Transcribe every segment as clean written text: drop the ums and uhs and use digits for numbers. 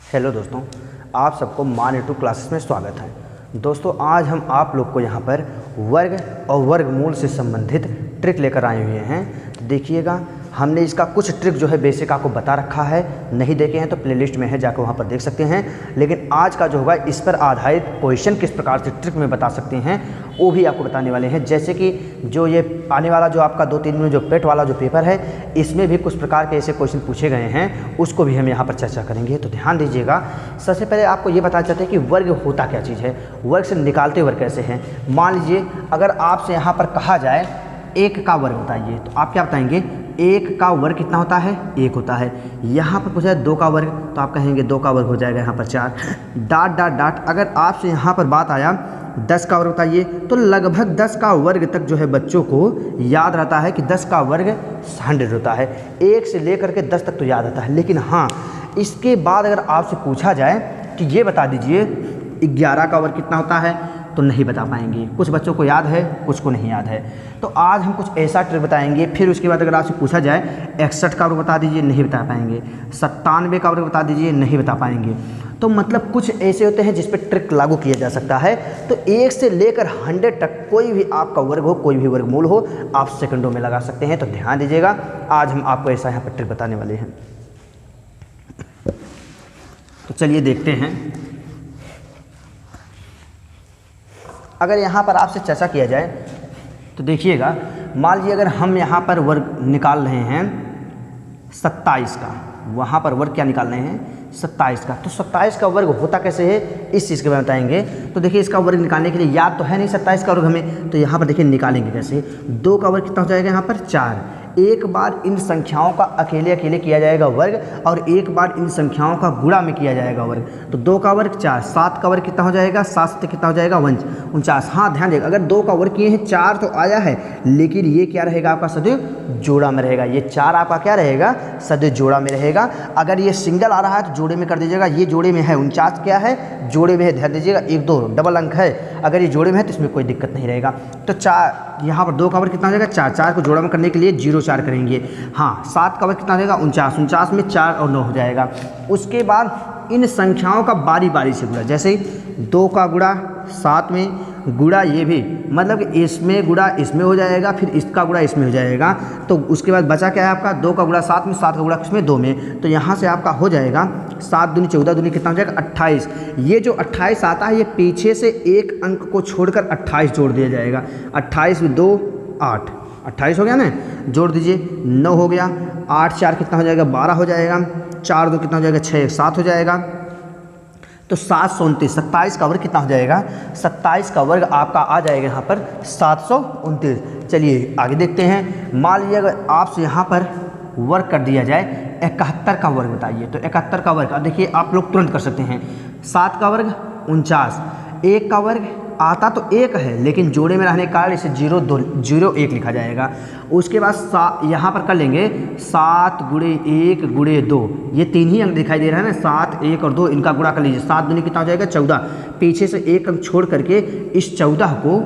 Hello दोस्तों, आप सबको मान टू क्लासेस में स्वागत है। दोस्तों आज हम आप लोग को यहाँ पर वर्ग और वर्गमूल से संबंधित ट्रिक लेकर आए हुए हैं। देखिएगा, हमने इसका कुछ ट्रिक जो है बेसिक आपको बता रखा है, नहीं देखे हैं तो प्लेलिस्ट में है, जाकर वहाँ पर देख सकते हैं। लेकिन आज का जो होगा इस पर आधारित क्वेश्चन किस प्रकार से ट्रिक में बता सकते हैं वो भी आपको बताने वाले हैं। जैसे कि जो ये आने वाला जो आपका 2-3 दिन में जो पेट वाला जो पेपर है, इसमें भी कुछ प्रकार के ऐसे क्वेश्चन पूछे गए हैं, उसको भी हम यहाँ पर चर्चा करेंगे। तो ध्यान दीजिएगा। सबसे पहले आपको ये बताना चाहते हैं कि वर्ग होता क्या चीज़ है, वर्ग से निकालते वर्ग कैसे हैं। मान लीजिए अगर आपसे यहाँ पर कहा जाए 1 का वर्ग बताइए, तो आप क्या बताएंगे? 1 का वर्ग कितना होता है? 1 होता है। यहाँ पर पूछा है 2 का वर्ग, तो आप कहेंगे 2 का वर्ग हो जाएगा यहाँ पर 4। Dot dot dot. अगर आपसे यहाँ पर बात आया 10 का वर्ग बताइए, तो लगभग 10 का वर्ग तक जो है बच्चों को याद रहता है कि 10 का वर्ग 100 होता है। 1 से लेकर के 10 तक तो याद रहता है। लेकिन हाँ, इसके बाद अगर आपसे पूछा जाए कि ये बता दीजिए 11 का वर्ग कितना होता है, तो नहीं बता पाएंगे। कुछ बच्चों को याद है, कुछ को नहीं याद है। तो आज हम कुछ ऐसा ट्रिक बताएंगे। फिर उसके बाद अगर आपसे पूछा जाए 61 का वर्ग बता दीजिए, नहीं बता पाएंगे। 97 का वर्ग बता दीजिए, नहीं बता पाएंगे। तो मतलब कुछ ऐसे होते हैं जिस पर ट्रिक लागू किया जा सकता है। तो 1 से लेकर 100 तक कोई भी आपका वर्ग हो, कोई भी वर्गमूल हो, आप सेकंडों में लगा सकते हैं। तो ध्यान दीजिएगा, आज हम आपको ऐसा यहाँ पर ट्रिक बताने वाले हैं। तो चलिए देखते हैं। अगर यहाँ पर आपसे चर्चा किया जाए तो देखिएगा, मान लीजिए अगर हम यहाँ पर वर्ग निकाल रहे हैं 27 का, वहाँ पर वर्ग क्या निकाल रहे हैं? 27 का। तो 27 का वर्ग होता कैसे है, इस चीज़ के बारे में बताएंगे। तो देखिए, इसका वर्ग निकालने के लिए याद तो है नहीं 27 का वर्ग हमें, तो यहाँ पर देखिए निकालेंगे कैसे। 2 का वर्ग कितना हो जाएगा यहाँ पर? 4। एक बार इन संख्याओं का अकेले अकेले किया जाएगा वर्ग, और एक बार इन संख्याओं का गुणा में किया जाएगा वर्ग। तो 2 का वर्ग 4। 7 का वर्ग कितना हो जाएगा? 7 से कितना हो जाएगा? 49। हाँ ध्यान देगा, अगर 2 का वर्ग किए हैं 4 तो आया है, लेकिन ये क्या रहेगा आपका? सदैव जोड़ा में रहेगा। ये 4 आपका क्या रहेगा? सदैव जोड़ा में रहेगा। अगर ये सिंगल आ रहा है तो जोड़े में कर दीजिएगा। ये जोड़े में है, 49 क्या है? जोड़े में है। ध्यान दीजिएगा, 1 2 डबल अंक है। अगर ये जोड़े में है तो इसमें कोई दिक्कत नहीं रहेगा। तो 4 यहाँ पर 2 का वर्ग कितना हो जाएगा? 4। 4 को जोड़ा में करने के लिए 0 4 करेंगे। हाँ, 7 का वर्ग कितना हो जाएगा? 49। 49 में 4 और 9 हो जाएगा। उसके बाद इन संख्याओं का बारी बारी से गुणा, जैसे 2 का गुणा 7 में, गुणा ये भी, मतलब कि इसमें गुणा इसमें हो जाएगा, फिर इसका गुणा इसमें हो जाएगा। तो उसके बाद बचा क्या है आपका? 2 का गुणा 7 में, 7 का गुणा किसमें? 2 में। तो यहाँ से आपका हो जाएगा 7 दूनी 14 दूनी कितना हो जाएगा? 28। ये जो 28 आता है, ये पीछे से एक अंक को छोड़कर 28 जोड़ दिया जाएगा। 28 में 2 8, 28 हो गया ना, जोड़ दीजिए। 9 हो गया। 8 4 कितना हो जाएगा? 12 हो जाएगा। 4 2 कितना हो जाएगा? 6 7 हो जाएगा। तो 729। 27 का वर्ग कितना हो जाएगा? 27 का वर्ग आपका आ जाएगा यहाँ पर 729। चलिए आगे देखते हैं। मान लीजिए अगर आपसे यहाँ पर वर्ग कर दिया जाए 71 का वर्ग बताइए, तो 71 का वर्ग, अब देखिए आप लोग तुरंत कर सकते हैं। 7 का वर्ग 49। 1 का वर्ग आता तो 1 है, लेकिन जोड़े में रहने के कारण इसे 0 2 0 1 लिखा जाएगा। उसके बाद यहाँ पर कर लेंगे 7 गुणे 1 गुणे 2, ये 3 ही अंक दिखाई दे रहा है ना, 7 1 और 2, इनका गुणा कर लीजिए। 7 दूनी कितना हो जाएगा? 14। पीछे से एक अंक छोड़ करके इस 14 को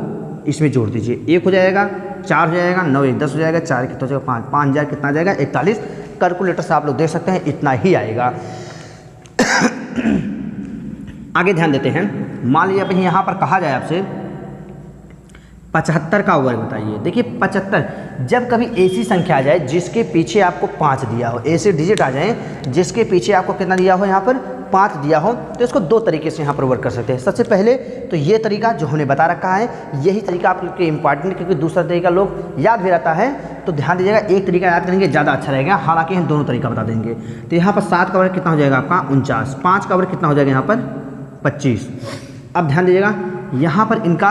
इसमें जोड़ दीजिए। 1 हो जाएगा, 4 हो जाएगा, 9 1 10 हो जाएगा, 4 कितना हो जाएगा? 5 5 हज़ार कितना आ जाएगा? 41। कैलकुलेटर से आप लोग देख सकते हैं, इतना ही आएगा। आगे ध्यान देते हैं। मान लीजिए अब यहाँ पर कहा जाए आपसे 75 का वर्ग बताइए। देखिए 75, जब कभी ऐसी संख्या आ जाए जिसके पीछे आपको 5 दिया हो, ऐसे डिजिट आ जाए जिसके पीछे आपको कितना दिया हो? यहाँ पर 5 दिया हो, तो इसको 2 तरीके से यहाँ पर वर्क कर सकते हैं। सबसे पहले तो ये तरीका जो हमने बता रखा है, यही तरीका आप लोग के इंपॉर्टेंट, क्योंकि दूसरा तरीका लोग याद भी रहता है। तो ध्यान दीजिएगा, एक तरीका याद करेंगे ज़्यादा अच्छा रहेगा। हालांकि हम दोनों तरीका बता देंगे। तो यहाँ पर 7 का वर्ग कितना हो जाएगा आपका? 49। 5 का वर्ग कितना हो जाएगा यहाँ पर? 25। अब ध्यान दीजिएगा, यहाँ पर इनका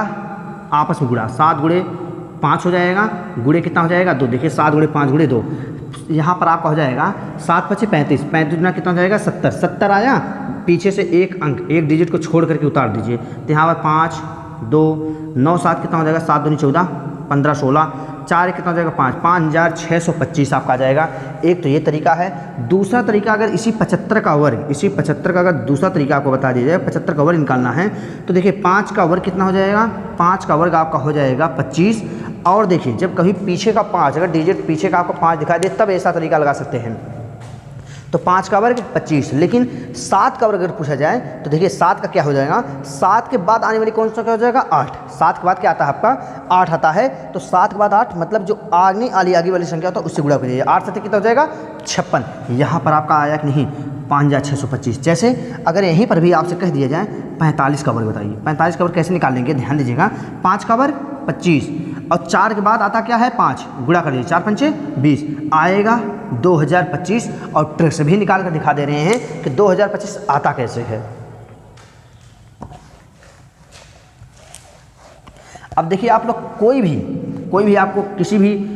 आपस में गुणा 7 गुणे 5 हो जाएगा, गुणे कितना हो जाएगा? 2। देखिए 7 गुणे 5 गुणे 2, यहाँ पर आपका हो जाएगा 7 5 35, 35 गुना कितना हो जाएगा? 70। 70 आया, पीछे से एक अंक, एक डिजिट को छोड़ करके उतार दीजिए। तो यहाँ पर 5 2 9 7 कितना हो जाएगा? 7 दूनी 14, 15 16, 4 कितना हो जाएगा? 5 5625 आपका आ जाएगा। एक तो ये तरीका है। दूसरा तरीका, अगर इसी 75 का वर्ग, इसी 75 का अगर दूसरा तरीका आपको बता दिया जाए, 75 का वर्ग निकालना है, तो देखिए 5 का वर्ग कितना हो जाएगा? 5 का वर्ग आपका हो जाएगा 25। और देखिए जब कभी पीछे का 5, अगर डिजिट पीछे का आपको 5 दिखाई दे, तब ऐसा तरीका लगा सकते हैं। तो 5 का वर्ग 25, लेकिन 7 का वर्ग अगर पूछा जाए तो देखिए 7 का क्या हो जाएगा, 7 के बाद आने वाली कौन सा क्या हो जाएगा, 8। 7 के बाद क्या आता है आपका, 8 आता है। तो 7 के बाद 8 मतलब जो आगे वाली संख्या होता है उससे गुणा करिए, 8 से कितना हो जाएगा 56। यहाँ पर आपका आया कि नहीं, 5,625। जैसे अगर यहीं पर भी आपसे कह दिया जाए 45 का वर्ग बताइए, 45 का वर्ग कैसे निकालेंगे, ध्यान दीजिएगा। 5 का वर्ग 25 और 4 के बाद आता क्या है 5, गुणा कर लीजिए, 4 पंचे 20 आएगा 2025। और ट्रिक से भी निकाल कर दिखा दे रहे हैं कि 2025 आता कैसे है। अब देखिए आप लोग कोई भी आपको किसी भी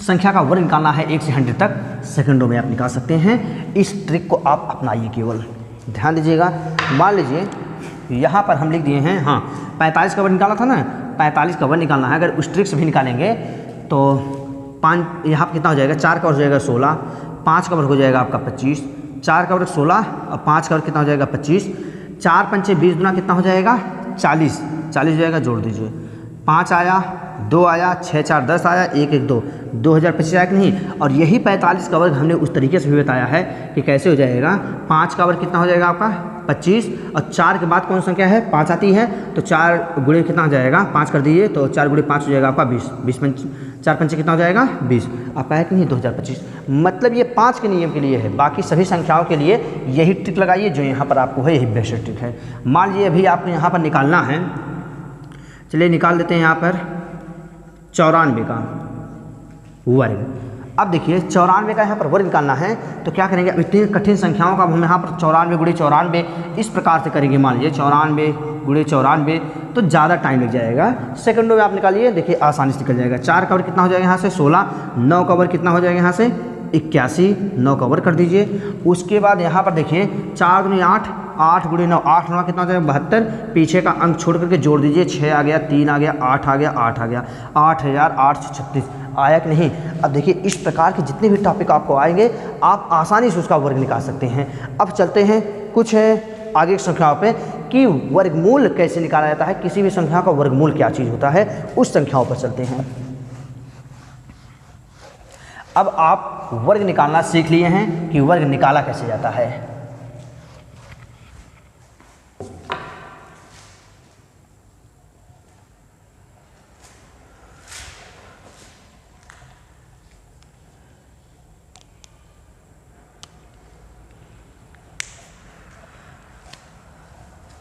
संख्या का वर्ग निकालना है 1 से 100 तक, सेकंडों में आप निकाल सकते हैं। इस ट्रिक को आप अपनाइए, केवल ध्यान दीजिएगा। मान लीजिए यहाँ पर हम लिख दिए हैं, हाँ 45 का वर्ग निकाला था ना, 45 का वर्ग निकालना है। अगर उस ट्रिक से भी निकालेंगे तो 5 यहाँ पर कितना हो जाएगा, 4 का वर्ग हो जाएगा 16, 5 का वर्ग हो जाएगा आपका 25, 4 का वर्ग 16 और 5 का वर्ग कितना हो जाएगा 25, 4 पंचे 20 गुना कितना हो जाएगा 40 हो जाएगा, जोड़ दीजिए। 5 आया, 2 आया, 6 4 10 आया, 1 1 2, 2025 आया कि नहीं। और यही 45 का वर्ग हमने उस तरीके से भी बताया है कि कैसे हो जाएगा। 5 का वर्ग कितना हो जाएगा आपका 25 और 4 के बाद कौन संख्या है 5 आती है, तो 4 गुणे कितना हो जाएगा 5 कर दीजिए, तो 4 गुणे 5 हो जाएगा आपका 20, 20 4 पंचे कितना हो जाएगा 20। आपका है कि नहीं 2025। मतलब ये 5 के नियम के लिए है, बाकी सभी संख्याओं के लिए यही ट्रिक लगाइए जो यहाँ पर आपको है, यही बेस्ट ट्रिक है। मान लीजिए अभी आपको यहाँ पर निकालना है, चलिए निकाल देते हैं यहाँ पर 94 का वर्ग। अब देखिए 94 का यहाँ पर वर्ग निकालना है तो क्या करेंगे, अब इतनी कठिन संख्याओं का हम यहाँ पर 94 गुणे 94 इस प्रकार से करेंगे। मान लीजिए 94 गुणे 94 तो ज़्यादा टाइम लग जाएगा, सेकंडों में आप निकालिए, देखिए आसानी से निकल जाएगा। 4 का वर्ग कितना हो जाएगा यहाँ से 16, 9 का वर्ग कितना हो जाएगा यहाँ से 81, 9 का वर्ग कर दीजिए। उसके बाद यहाँ पर देखिए 4 गुणे 8, 8 गुणे 9, 8 9 कितना हो जाएगा 72, पीछे का अंक छोड़ करके जोड़ दीजिए, 6 आ गया, 3 आ गया, 8 आ गया, 8 आ गया, 8836 आया कि नहीं। अब देखिए इस प्रकार के जितने भी टॉपिक आपको आएंगे आप आसानी से उसका वर्ग निकाल सकते हैं। अब चलते हैं कुछ आगे की संख्याओं पे कि वर्गमूल कैसे निकाला जाता है, किसी भी संख्या का वर्गमूल क्या चीज़ होता है, उस संख्याओं पर चलते हैं। अब आप वर्ग निकालना सीख लिए हैं कि वर्ग निकाला कैसे जाता है।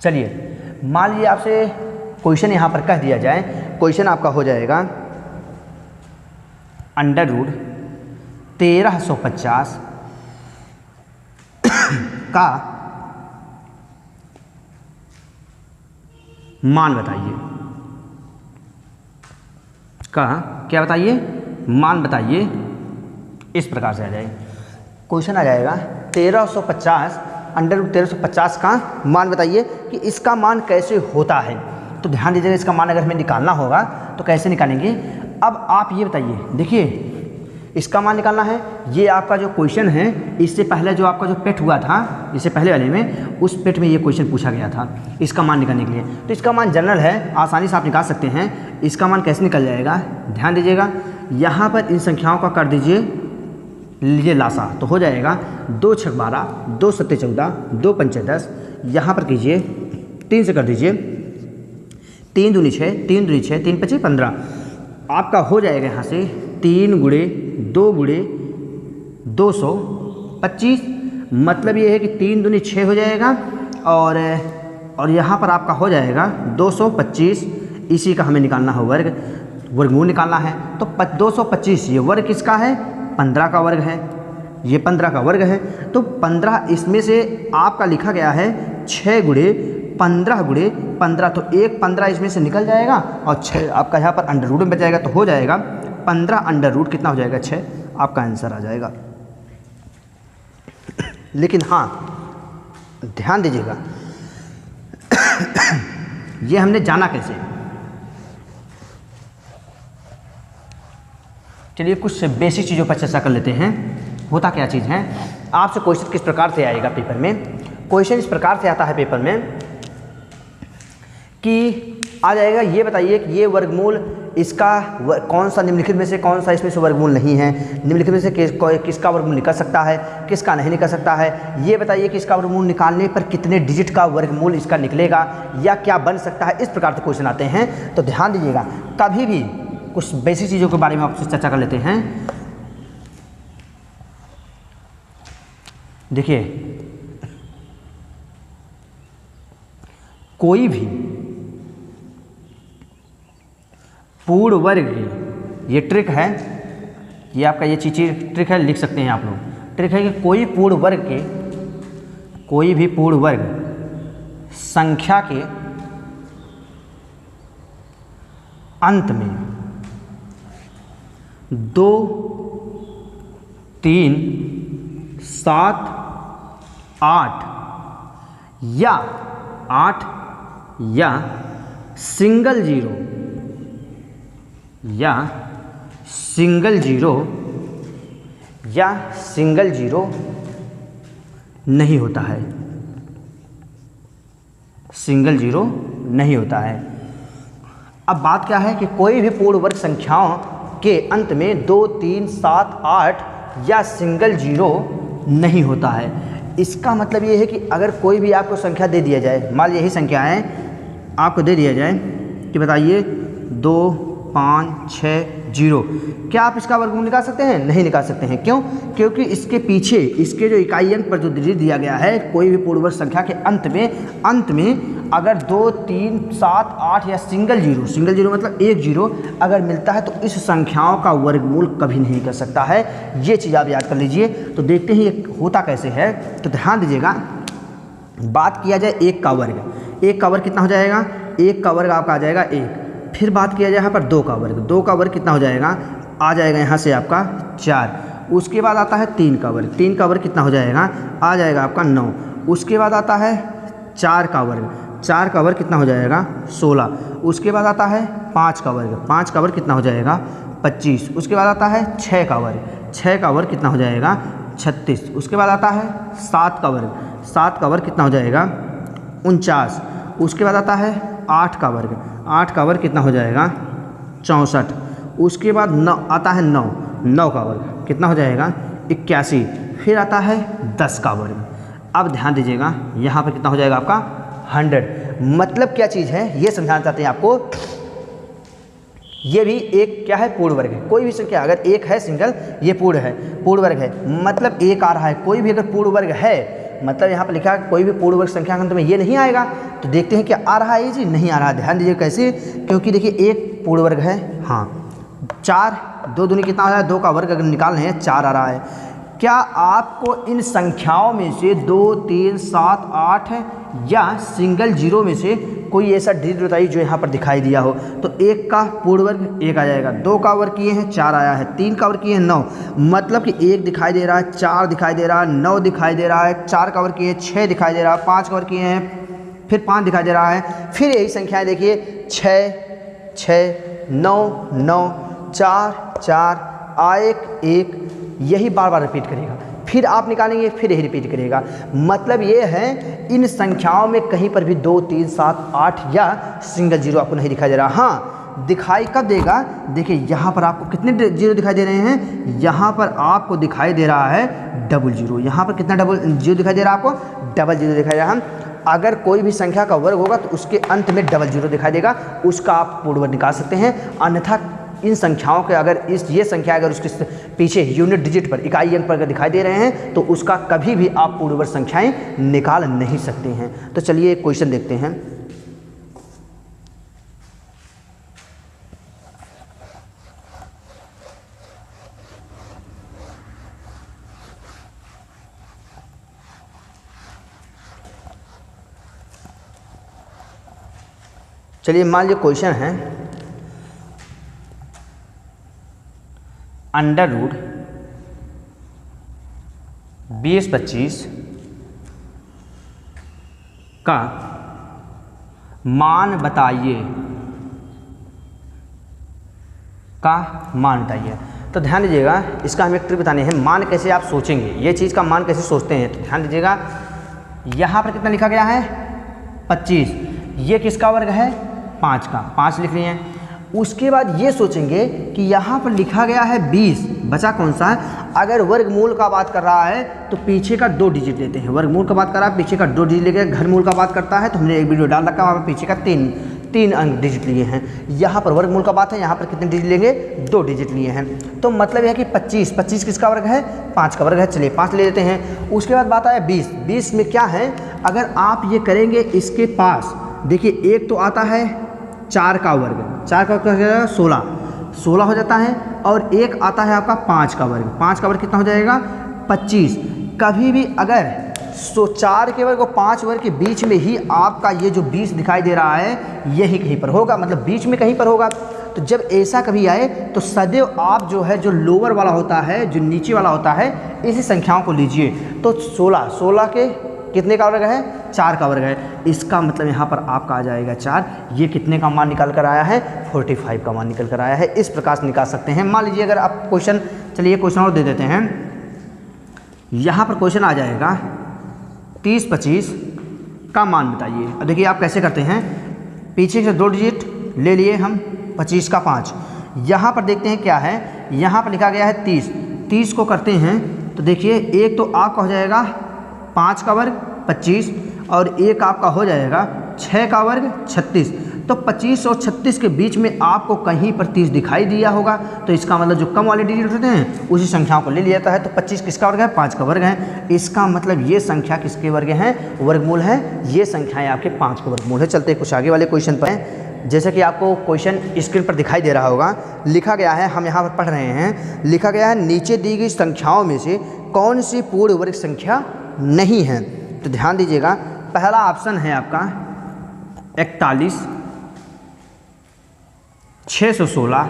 चलिए मान लीजिए आपसे क्वेश्चन यहाँ पर कह दिया जाए, क्वेश्चन आपका हो जाएगा √1350 का मान बताइए, क्या बताइए, मान बताइए। इस प्रकार से आ जाएगा क्वेश्चन, आ जाएगा 1350 √1350 का मान बताइए कि इसका मान कैसे होता है। तो ध्यान दीजिएगा, इसका मान अगर हमें निकालना होगा तो कैसे निकालेंगे। अब आप ये बताइए, देखिए इसका मान निकालना है, ये आपका जो क्वेश्चन है इससे पहले जो आपका जो पेट हुआ था, इससे पहले वाले में उस पेट में ये क्वेश्चन पूछा गया था इसका मान निकालने के लिए। तो इसका मान जनरल है, आसानी से आप निकाल सकते हैं। इसका मान कैसे निकल जाएगा, ध्यान दीजिएगा, यहाँ पर इन संख्याओं का कर दीजिए, लीजिए लासा, तो हो जाएगा 2 6 12, 2 7 14, 2 5 10, यहाँ पर कीजिए 3 से कर दीजिए, 3 दूनी 6, 3 दूनी 6, 3 5 15, आपका हो जाएगा यहाँ से 3 गुणे 2 गुणे 225। मतलब ये है कि 3 दूनी 6 हो जाएगा और यहाँ पर आपका हो जाएगा 225। इसी का हमें निकालना है वर्गमूल निकालना है। तो 225 ये वर्ग किसका है, 15 का वर्ग है, ये 15 का वर्ग है। तो 15 इसमें से आपका लिखा गया है 6 गुणे 15 गुणे 15, तो एक 15 इसमें से निकल जाएगा और 6 आपका यहाँ पर अंडर रूट में बच जाएगा, तो हो जाएगा 15 अंडर रूट कितना हो जाएगा 6, आपका आंसर आ जाएगा। लेकिन हाँ ध्यान दीजिएगा ये हमने जाना कैसे। चलिए कुछ बेसिक चीज़ों पर चर्चा कर लेते हैं। होता क्या चीज़ है, आपसे क्वेश्चन किस प्रकार से आएगा पेपर में। क्वेश्चन इस प्रकार से आता है पेपर में कि आ जाएगा। ये बताइए कि ये वर्गमूल इसका कौन सा निम्नलिखित में से कौन सा इसमें से वर्गमूल नहीं है, निम्नलिखित में से किसका वर्गमूल निकल सकता है, किसका नहीं निकल सकता है। ये बताइए कि इसका वर्गमूल निकालने पर कितने डिजिट का वर्गमूल इसका निकलेगा या क्या बन सकता है। इस प्रकार से क्वेश्चन आते हैं। तो ध्यान दीजिएगा, कभी भी कुछ बेसिक चीज़ों के बारे में आपसे चर्चा कर लेते हैं। देखिए, कोई भी पूर्ण वर्ग की ये ट्रिक है, ये आपका ये चीज़ ट्रिक है, लिख सकते हैं आप लोग। ट्रिक है कि कोई पूर्ण वर्ग के, कोई भी पूर्ण वर्ग संख्या के अंत में 2, 3, 7, 8 या सिंगल जीरो नहीं होता है, सिंगल जीरो नहीं होता है। अब बात क्या है कि कोई भी पूर्ण वर्ग संख्याओं के अंत में 2, 3, 7, 8 या सिंगल जीरो नहीं होता है। इसका मतलब ये है कि अगर कोई भी आपको संख्या दे दिया जाए, मान लीजिए यही संख्याएं आपको दे दिया जाए कि बताइए 2, 5, 6, 0, क्या आप इसका वर्गमूल निकाल सकते हैं? नहीं निकाल सकते हैं। क्यों? क्योंकि इसके पीछे इसके जो इकाई अंक पर जो डिजिट दिया गया है, कोई भी पूर्ण वर्ग संख्या के अंत में अगर 2, 3, 7, 8 या सिंगल जीरो मतलब 1 जीरो अगर मिलता है तो इस संख्याओं का वर्गमूल कभी नहीं कर सकता है। ये चीज़ आप याद कर लीजिए। तो देखते हैं ये होता कैसे है। तो ध्यान दीजिएगा, बात किया जाए 1 का वर्ग, 1 का वर्ग कितना हो जाएगा? 1 का वर्ग आपका आ जाएगा 1। फिर बात किया जाए यहाँ पर 2 का वर्ग, 2 का वर्ग कितना हो जाएगा? आ जाएगा यहाँ से आपका 4। उसके बाद आता है 3 का वर्ग, 3 का वर्ग कितना हो जाएगा? आ जाएगा आपका 9। उसके बाद आता है 4 का वर्ग, 4 का वर्ग कितना हो जाएगा? 16। उसके बाद आता है 5 का वर्ग, 5 का वर्ग कितना हो जाएगा? 25। उसके बाद आता है 6 का वर्ग, 6 का वर्ग कितना हो जाएगा? 36। उसके बाद आता है 7 का वर्ग, 7 का वर्ग कितना हो जाएगा? 49। उसके बाद आता है 8 का वर्ग, 8 का वर्ग कितना हो जाएगा? 64। उसके बाद 9 आता है 9, 9 का वर्ग कितना हो जाएगा? 81। फिर आता है 10 का वर्ग। अब ध्यान दीजिएगा, यहाँ पर कितना हो जाएगा आपका? 100। मतलब क्या चीज़ है ये समझाना चाहते हैं आपको। ये भी एक क्या है? पूर्ण वर्ग है। कोई भी संख्या अगर एक है सिंगल, ये पूर्ण वर्ग है, मतलब एक आ रहा है। कोई भी अगर पूर्ण वर्ग है, मतलब यहाँ पर लिखा है कोई भी पूर्ण वर्ग संख्या अंत में ये नहीं आएगा। तो देखते हैं क्या आ रहा है ये चीज़? नहीं आ रहा है। ध्यान दीजिए कैसे, क्योंकि देखिए एक पूर्ण वर्ग है, हाँ 4, 2 दूनी कितना आ रहा है? 2 का वर्ग अगर निकाल रहे हैं 4 आ रहा है। क्या आपको इन संख्याओं में से 2, 3, 7, 8 या सिंगल जीरो में से कोई ऐसा डिजिट बताइए जो यहाँ पर दिखाई दिया हो? तो 1 का पूर्ण वर्ग 1 आ जाएगा, 2 का वर्ग किए हैं 4 आया है, 3 का वर्ग किए हैं 9, मतलब कि 1 दिखाई दे रहा है, 4 दिखाई दे रहा है, 9 दिखाई दे रहा है, 4 का वर्ग किए 6 दिखाई दे रहा है, 5 का वर्ग किए हैं, फिर 5 दिखाई दे रहा है। फिर यही संख्याएँ देखिए 6, 6, 9, 9, 4, 4, 1, यही बार बार रिपीट करेगा। फिर आप निकालेंगे, फिर यही रिपीट करेगा। मतलब ये है इन संख्याओं में कहीं पर भी 2, 3, 7, 8 या सिंगल जीरो आपको नहीं दिखाई दे रहा। हाँ, दिखाई कब देगा? देखिए यहाँ पर आपको कितने जीरो दिखाई दे रहे हैं? यहाँ पर आपको दिखाई दे रहा है डबल जीरो। यहाँ पर कितना डबल जीरो दिखाई दे रहा है आपको? डबल जीरो दिखाई दे रहा है। अगर कोई भी संख्या का वर्ग होगा तो उसके अंत में डबल जीरो दिखाई देगा, उसका आप पूर्ण वर्ग निकाल सकते हैं। अन्यथा इन संख्याओं के अगर ये संख्या अगर उसके पीछे यूनिट डिजिट पर, इकाई अंक पर अगर दिखाई दे रहे हैं तो उसका कभी भी आप पूर्ण वर्ग संख्याएं निकाल नहीं सकते हैं। तो चलिए एक क्वेश्चन देखते हैं। चलिए मान लीजिए क्वेश्चन है अंडर रूट 20-25 का मान बताइए, तो ध्यान दीजिएगा, इसका हमें एक ट्रिक बतानी है। मान कैसे आप सोचेंगे, ये चीज़ का मान कैसे सोचते हैं? तो ध्यान दीजिएगा, यहाँ पर कितना लिखा गया है? 25। ये किसका वर्ग है? 5 का, 5 लिख लिए हैं। उसके बाद ये सोचेंगे कि यहाँ पर लिखा गया है 20, बचा कौन सा है। अगर वर्गमूल का बात कर रहा है तो पीछे का 2 डिजिट लेते हैं। वर्गमूल का बात कर रहा है पीछे का 2 डिजिट लेके, घनमूल का बात करता है तो हमने एक वीडियो डाल रखा है वहाँ पर पीछे का 3 अंक डिजिट लिए हैं। यहाँ पर वर्गमूल का बात है, यहाँ पर कितने डिजिट लेंगे, 2 डिजिट लिए हैं। तो मतलब यह है कि 25 किसका वर्ग है, 5 का वर्ग है। चलिए 5 ले लेते हैं। उसके बाद बात आया 20 में क्या है, अगर आप ये करेंगे इसके पास, देखिए एक तो आता है 4 का वर्ग, 4 का वर्ग हो जाएगा 16 हो जाता है, और एक आता है आपका 5 का वर्ग, 5 का वर्ग कितना हो जाएगा, 25। कभी भी अगर 4 के वर्ग और 5 वर्ग के बीच में ही आपका ये जो 20 दिखाई दे रहा है यही कहीं पर होगा, मतलब बीच में कहीं पर होगा। तो जब ऐसा कभी आए तो सदैव आप जो है, जो लोअर वाला होता है, जो नीचे वाला होता है, इसी संख्याओं को लीजिए। तो 16 के कितने का वर्ग है, 4 का वर्ग है। इसका मतलब यहाँ पर आपका आ जाएगा 4। ये कितने का मान निकल कर आया है, 45 का मान निकल कर आया है। इस प्रकार से निकाल सकते हैं। मान लीजिए अगर आप क्वेश्चन, चलिए क्वेश्चन और दे देते हैं। यहाँ पर क्वेश्चन आ जाएगा 30-25 का मान बताइए। अब देखिए आप कैसे करते हैं, पीछे से 2 डिजिट ले लिए हम, 25 का 5। यहाँ पर देखते हैं क्या है, यहाँ पर लिखा गया है 30 को करते हैं तो देखिए एक तो आपका हो जाएगा 5 का वर्ग 25, और एक आपका हो जाएगा 6 का वर्ग 36। तो 25 और 36 के बीच में आपको कहीं पर 30 दिखाई दिया होगा, तो इसका मतलब जो कम वाले डिजिट होते हैं उसी संख्याओं को ले लिया जाता है। तो 25 किसका वर्ग है, 5 का वर्ग है। इसका मतलब ये संख्या किसके वर्ग हैं, वर्गमूल है। ये संख्याएं आपके 5 के वर्गमूल है। चलते कुछ आगे वाले क्वेश्चन पर हैं। जैसे कि आपको क्वेश्चन स्क्रीन पर दिखाई दे रहा होगा, लिखा गया है, हम यहाँ पर पढ़ रहे हैं, लिखा गया है नीचे दी गई संख्याओं में से कौन सी पूर्ण वर्ग संख्या नहीं है। तो ध्यान दीजिएगा, पहला ऑप्शन है आपका 41, 616।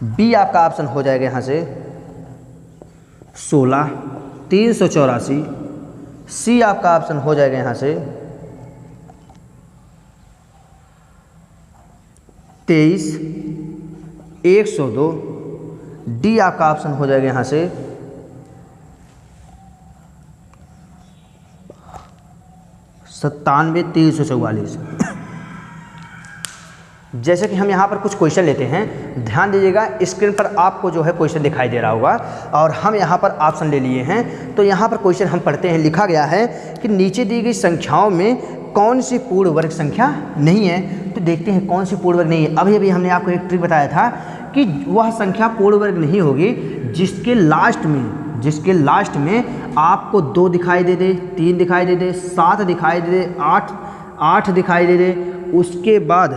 बी आपका ऑप्शन हो जाएगा यहाँ से 16, 384। सी आपका ऑप्शन हो जाएगा यहाँ से 23, 102। डी आपका ऑप्शन हो जाएगा यहाँ से 97, 344। जैसे कि हम यहाँ पर कुछ क्वेश्चन लेते हैं, ध्यान दीजिएगा, स्क्रीन पर आपको जो है क्वेश्चन दिखाई दे रहा होगा और हम यहाँ पर ऑप्शन ले लिए हैं। तो यहाँ पर क्वेश्चन हम पढ़ते हैं, लिखा गया है कि नीचे दी गई संख्याओं में कौन सी पूर्ण वर्ग संख्या नहीं है। तो देखते हैं कौन सी पूर्ण वर्ग नहीं है। अभी हमने आपको एक ट्रिक बताया था कि वह संख्या पूर्ण वर्ग नहीं होगी जिसके लास्ट में आपको 2 दिखाई दे दे, 3 दिखाई दे दे, 7 दिखाई दे दे, 8 दिखाई दे दे, उसके बाद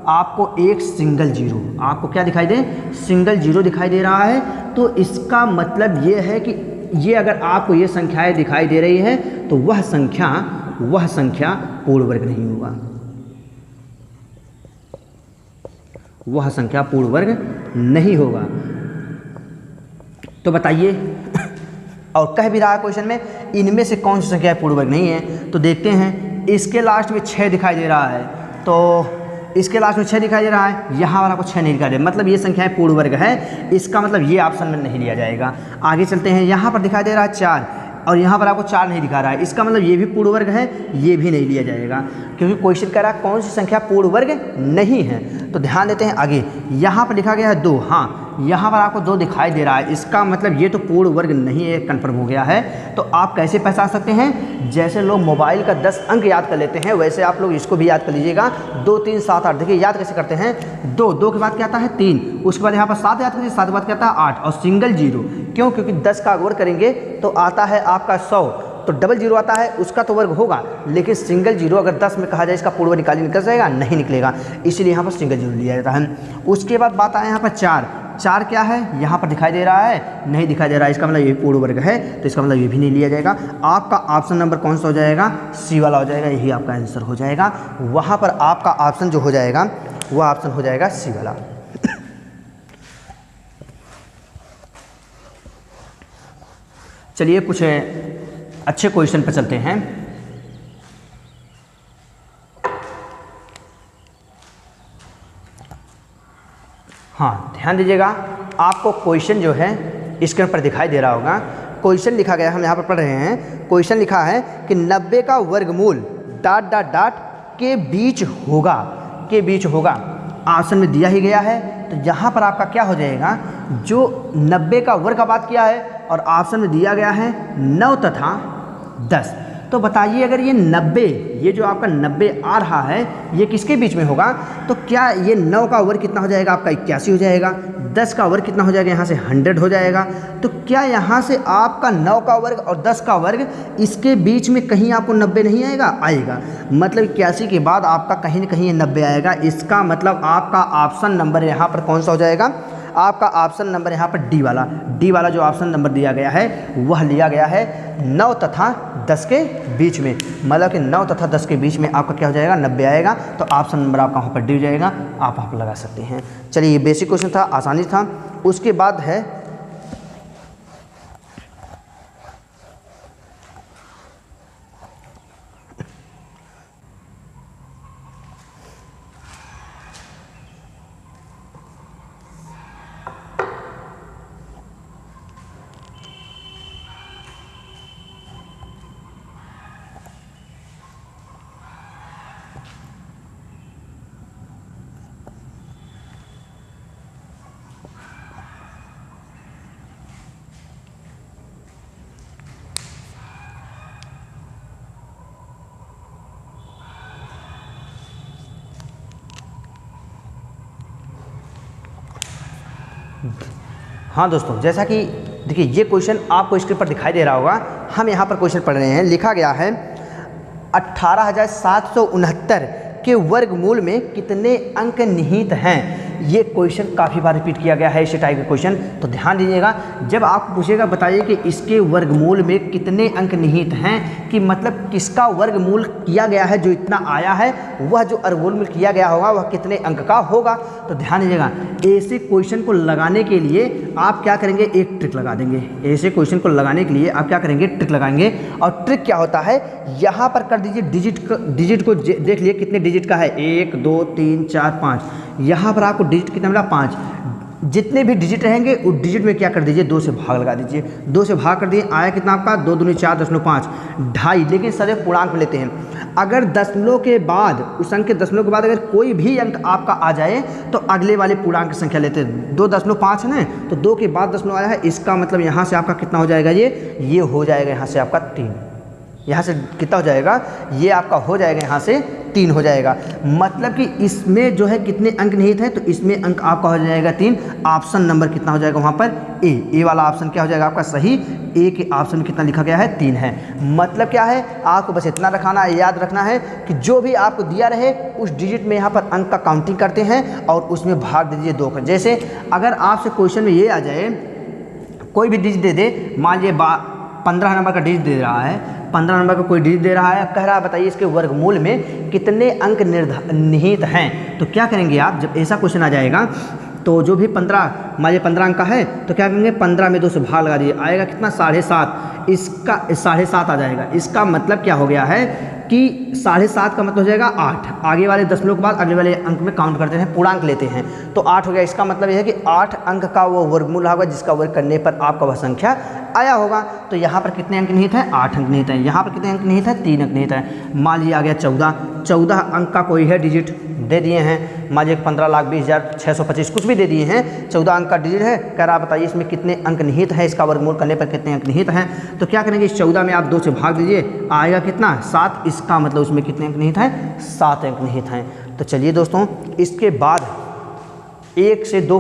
आपको एक सिंगल जीरो, आपको क्या दिखाई दे, सिंगल जीरो दिखाई दे रहा है। तो इसका मतलब ये है कि ये अगर आपको ये संख्याएं दिखाई दे रही है तो वह संख्या पूर्ण वर्ग नहीं होगा, वह संख्या पूर्ण वर्ग नहीं होगा। तो बताइए, और कह भी रहा है क्वेश्चन में, इनमें से कौन सी संख्या पूर्ण वर्ग नहीं है। तो देखते हैं, इसके लास्ट में 6 दिखाई दे रहा है, तो इसके लास्ट में 6 दिखाई दे रहा है, यहाँ वाला को 6 नहीं दिखाई दे, मतलब ये संख्याएं पूर्ण वर्ग है। इसका मतलब ये ऑप्शन में नहीं लिया जाएगा। आगे चलते हैं, यहाँ पर दिखाई दे रहा है 4 और यहाँ पर आपको 4 नहीं दिखा रहा है, इसका मतलब ये भी पूर्ण वर्ग है, ये भी नहीं लिया जाएगा, क्योंकि क्वेश्चन कह रहा है कौन सी संख्या पूर्ण वर्ग नहीं है। तो ध्यान देते हैं आगे, यहाँ पर लिखा गया है 2, हाँ यहाँ पर आपको 2 दिखाई दे रहा है, इसका मतलब ये तो पूर्ण वर्ग नहीं है, कन्फर्म हो गया है। तो आप कैसे पहचान सकते हैं, जैसे लोग मोबाइल का 10 अंक याद कर लेते हैं, वैसे आप लोग इसको भी याद कर लीजिएगा। 2, 3, 7, 8। देखिए याद कैसे करते हैं, 2 के बाद क्या आता है 3, उसके बाद यहाँ पर 7 याद करिए, 7 के बाद क्या आता है 8 और सिंगल जीरो। क्यों, क्योंकि 10 का वर्ग करेंगे तो आता है आपका 100, तो डबल जीरो आता है, उसका तो वर्ग होगा, लेकिन सिंगल जीरो अगर 10 में कहा जाए इसका पूर्ण वर्ग निकल जाएगा, नहीं निकलेगा, इसीलिए यहाँ पर सिंगल जीरो लिया जाता है। उसके बाद बात आया यहाँ पर 4 क्या है, यहाँ पर दिखाई दे रहा है, नहीं दिखाई दे रहा है, इसका मतलब ये पूर्ण वर्ग है, तो इसका मतलब ये भी नहीं लिया जाएगा। आपका ऑप्शन नंबर कौन सा हो जाएगा, सी वाला हो जाएगा, यही आपका आंसर हो जाएगा। वहाँ पर आपका ऑप्शन जो हो जाएगा वह ऑप्शन हो जाएगा सी वाला। चलिए कुछ अच्छे क्वेश्चन पर चलते हैं। हाँ ध्यान दीजिएगा, आपको क्वेश्चन जो है स्क्रीन पर दिखाई दे रहा होगा। क्वेश्चन लिखा गया, हम यहाँ पर पढ़ रहे हैं, क्वेश्चन लिखा है कि 90 का वर्गमूल ... के बीच होगा, के बीच होगा। ऑप्शन में दिया ही गया है, तो यहाँ पर आपका क्या हो जाएगा, जो 90 का वर्ग का बात किया है और ऑप्शन में दिया गया है 9 तथा 10। तो बताइए अगर ये 90, ये जो आपका 90 आ रहा है, ये किसके बीच में होगा, तो क्या ये 9 का वर्ग कितना हो जाएगा आपका 81 हो जाएगा, 10 का वर्ग कितना हो जाएगा यहाँ से 100 हो जाएगा। तो क्या यहाँ से आपका 9 का वर्ग और 10 का वर्ग इसके बीच में कहीं आपको 90 नहीं आएगा, आएगा। मतलब 81 के बाद आपका कहीं ना कहीं ये 90 आएगा। इसका मतलब आपका ऑप्शन नंबर यहाँ पर कौन सा हो जाएगा, आपका ऑप्शन नंबर यहाँ पर डी वाला जो ऑप्शन नंबर दिया गया है वह लिया गया है 9 तथा 10 के बीच में। मतलब कि 9 तथा 10 के बीच में आपका क्या हो जाएगा, 90 आएगा। तो ऑप्शन नंबर आपका वहाँ पर डी हो जाएगा, आप वहाँ पर लगा सकते हैं। चलिए, ये बेसिक क्वेश्चन था, आसानी था। उसके बाद है हाँ दोस्तों, जैसा कि देखिए ये क्वेश्चन आपको स्क्रीन पर दिखाई दे रहा होगा। हम यहाँ पर क्वेश्चन पढ़ रहे हैं, लिखा गया है 18,769 के वर्गमूल में कितने अंक निहित हैं। ये क्वेश्चन काफ़ी बार रिपीट किया गया है, इसी टाइप का क्वेश्चन। तो ध्यान दीजिएगा, जब आपको पूछेगा बताइए कि इसके वर्गमूल में कितने अंक निहित हैं, कि मतलब किसका वर्गमूल किया गया है, जो इतना आया है वह जो वर्गमूल किया गया होगा वह कितने अंक का होगा। तो ध्यान दीजिएगा, ऐसे क्वेश्चन को लगाने के लिए आप क्या करेंगे, एक ट्रिक लगा देंगे। ऐसे क्वेश्चन को लगाने के लिए आप क्या करेंगे, ट्रिक लगाएंगे। और ट्रिक क्या होता है, यहाँ पर कर दीजिए डिजिट को देख लिए कितने डिजिट का है, 1 2 3 4 5। यहाँ पर आपको डिजिट कितना मिला, 5। जितने भी डिजिट रहेंगे उस डिजिट में क्या कर दीजिए, 2 से भाग लगा दीजिए। 2 से भाग कर दिए, आया कितना आपका 2 दूनी 4 दशमलव 5 2.5। लेकिन सदैव पूर्णांक में लेते हैं। अगर दशमलव के बाद, उस अंक के दशमलव के बाद अगर कोई भी अंक आपका आ जाए तो अगले वाले पूर्णांक की संख्या लेते हैं। 2.5 है ना, तो 2 के बाद दशमलव आया है, इसका मतलब यहाँ से आपका कितना हो जाएगा, ये हो जाएगा यहाँ से आपका 3। यहाँ से कितना हो जाएगा, ये आपका हो जाएगा यहाँ से 3 हो जाएगा। मतलब कि इसमें जो है कितने अंक निहित हैं, तो इसमें अंक आपका हो जाएगा 3। ऑप्शन नंबर कितना हो जाएगा वहाँ पर, ए वाला ऑप्शन क्या हो जाएगा आपका सही। ए के ऑप्शन में कितना लिखा गया है, 3 है। मतलब क्या है, आपको बस इतना रखना है, याद रखना है कि जो भी आपको दिया रहे उस डिजिट में यहाँ पर अंक का काउंटिंग करते हैं और उसमें भाग दीजिए 2 का। जैसे अगर आपसे क्वेश्चन में ये आ जाए, कोई भी डिजिट दे दे, मान लीजिए 15 नंबर का डिजिट दे रहा है, 15 नंबर का कोई डिजिट दे रहा है, कह रहा है बताइए इसके वर्गमूल में कितने अंक निहित हैं। तो क्या करेंगे आप, जब ऐसा क्वेश्चन आ जाएगा तो जो भी 15 अंक का है तो क्या करेंगे, 15 में 2 से भाग लगा दिए, आएगा कितना 7.5। इसका 7.5 आ जाएगा। इसका मतलब क्या हो गया है कि 7.5 का मतलब हो जाएगा 8। आगे वाले दशमलव के बाद अगले वाले अंक में काउंट करते हैं, पूर्णांक लेते हैं, तो 8 हो गया। इसका मतलब यह है कि 8 अंक का वो वर्गमूल होगा जिसका वर्ग करने पर आपका वह संख्या आया होगा। तो यहाँ पर कितने अंक निहित हैं, 8 अंक निहित हैं। यहाँ पर कितने अंक निहित हैं, 3 अंक निहित हैं। मान लीजिए आ गया 14 अंक का कोई है डिजिट दे दिए हैं, मान लीजिए 15,20,625 कुछ भी दे दिए हैं, 14 अंक का डिजिट है, कह रहा बताइए इसमें कितने अंक निहित हैं, इसका वर्गमूल करने पर कितने अंक निहित हैं। तो क्या करेंगे, इस 14 में आप 2 से भाग दीजिए, आएगा कितना 7। इसका मतलब उसमें कितने अंक निहित हैं, 7 अंक निहित हैं। तो चलिए दोस्तों, इसके बाद 1 से 2